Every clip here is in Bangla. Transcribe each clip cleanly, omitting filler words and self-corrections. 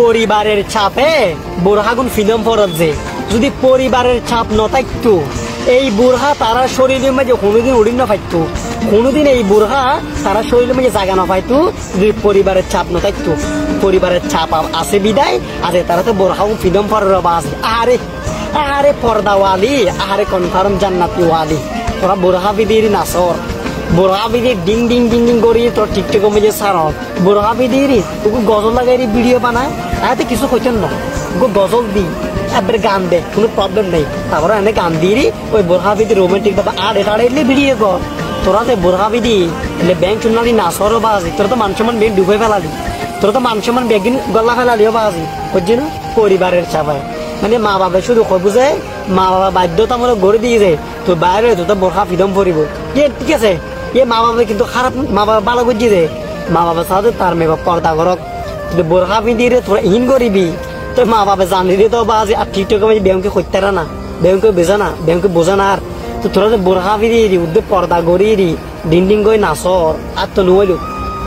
পরিবারের চাপে বোরহাগুন ফিদম ফরত যে যদি পরিবারের চাপ ন থাকতো এই বুড়হা তারা শরীরের মাঝে কোনোদিন উড়ি না পাইতো কোনোদিন এই বুড়হা তারা শরীরের মাঝে জায়গা না পাইতো যদি পরিবারের চাপ ন থাকতো পরিবারের চাপ আছে বিদায় আছে তারা তো বোরহাগুন ফিদম ফরর আছে আরে আরে পর্দাওয়ালি আরে কনফার্ম জান্নাতি ওয়ালি তোরা বোরহা বিদির নাসর বোরহা বিদির ডিং ডিং ডিং ডিং করি তোর টিকটক মেজে সার বোরহা বিদির তোকে গজল লাগাই ভিডিও বানায় এতে কিছু কইতেন না তোকে গজল দি এবার গান দে কোনো প্রবলেম নেই তারপরে এনে গান দিই ওই বোরহা বিদি রোমান্টিক ভাবে আড়ে টাড়ে ভিডিও কর তোরা তো বোরহা বিদি এলে ব্যাংক চুনালি নাসরও বাজি তোরা তো মান সম্মান ব্যাগ ডুবে ফেলালি তোরা তো মান সম্মান ব্যাগিন গলা ফেলালিও বাজি বুঝছি না পরিবারের চাপায় মানে মা বাবা শুধু কই বুঝে মা বাবা বাধ্যতামূলক গড়ে দিয়েছে তো বাইরে তো বোরহা ফিদম পরিব ঠিক আছে মা বাবা কিন্তু খারাপ মা বাবা ভালো করে দিয়েছে মা বাবা সাথে তার মেয়ে পর্দা করক কিন্তু বোরহা পিঁধিয়ে তোরা ইন করিবি তো মা বাবা জানি রে তো বাজে আর টিকটকে মাঝে ব্যাংকে করতে না ব্যাংকে বোঝা না ব্যাংকে বোঝা না আর তো তোরা যে বোরহা পিঁধিয়ে উদ্যোগ পর্দা গড়িয়ে ডিং ডিং করে নাচর আর তো নইল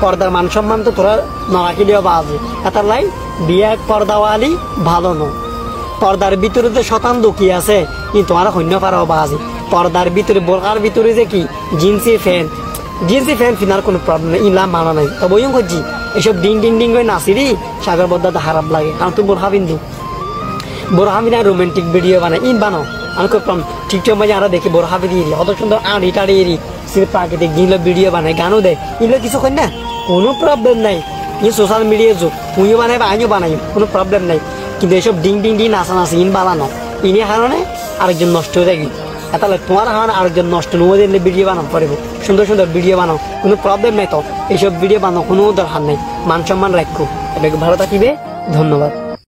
পর্দার মান সম্মান তো তোরা নরাকি দেওয়া বাজে এটার লাই বিয়া পর্দাওয়ালি ভালো ন পর্দার ভিতরে যে শতান দুঃখী আছে কিন্তু তোমার সৈন্য পারাও বাজে পর্দার ভিতরে বোরহার ভিতরে যে কি জিন্সি ফ্যান ফিনার কোনো প্রবলেম নেই ইলা মানা নাই তবে ওই করছি এসব ডিং ডিং ডিং করে নাচিরি সাগর বদ্দাতে খারাপ লাগে কারণ তুই বোরহা বিন্দু বোরহা বিনা রোমান্টিক ভিডিও বানাই ইন বানাও আমি করতাম টিকটক মাঝে আরো দেখি বোরহা বিদিয়ে অত সুন্দর আড়ি টাড়িয়ে প্রাকৃতিক দিনগুলো ভিডিও বানাই গানও দেয় এগুলো কিছু কর না কোনো প্রবলেম নাই ই সোশ্যাল মিডিয়ার যুগ তুইও বানাই বা আমিও বানাই কোনো প্রবলেম নাই কিন্তু এসব ডিং ডিং ডিং নাচানাচি ইন বানানো ইনের কারণে আরেকজন নষ্ট হয়ে থাকি তাহলে তোমার কারণে আরেকজন নষ্ট নয় দিলে ভিডিও বানাও পারিব সুন্দর সুন্দর ভিডিও বানাও কোনো প্রবলেম নাই তো এইসব ভিডিও বানাও কোনো দরকার নেই মান সম্মান রাখো ভালো থাকিবে ধন্যবাদ।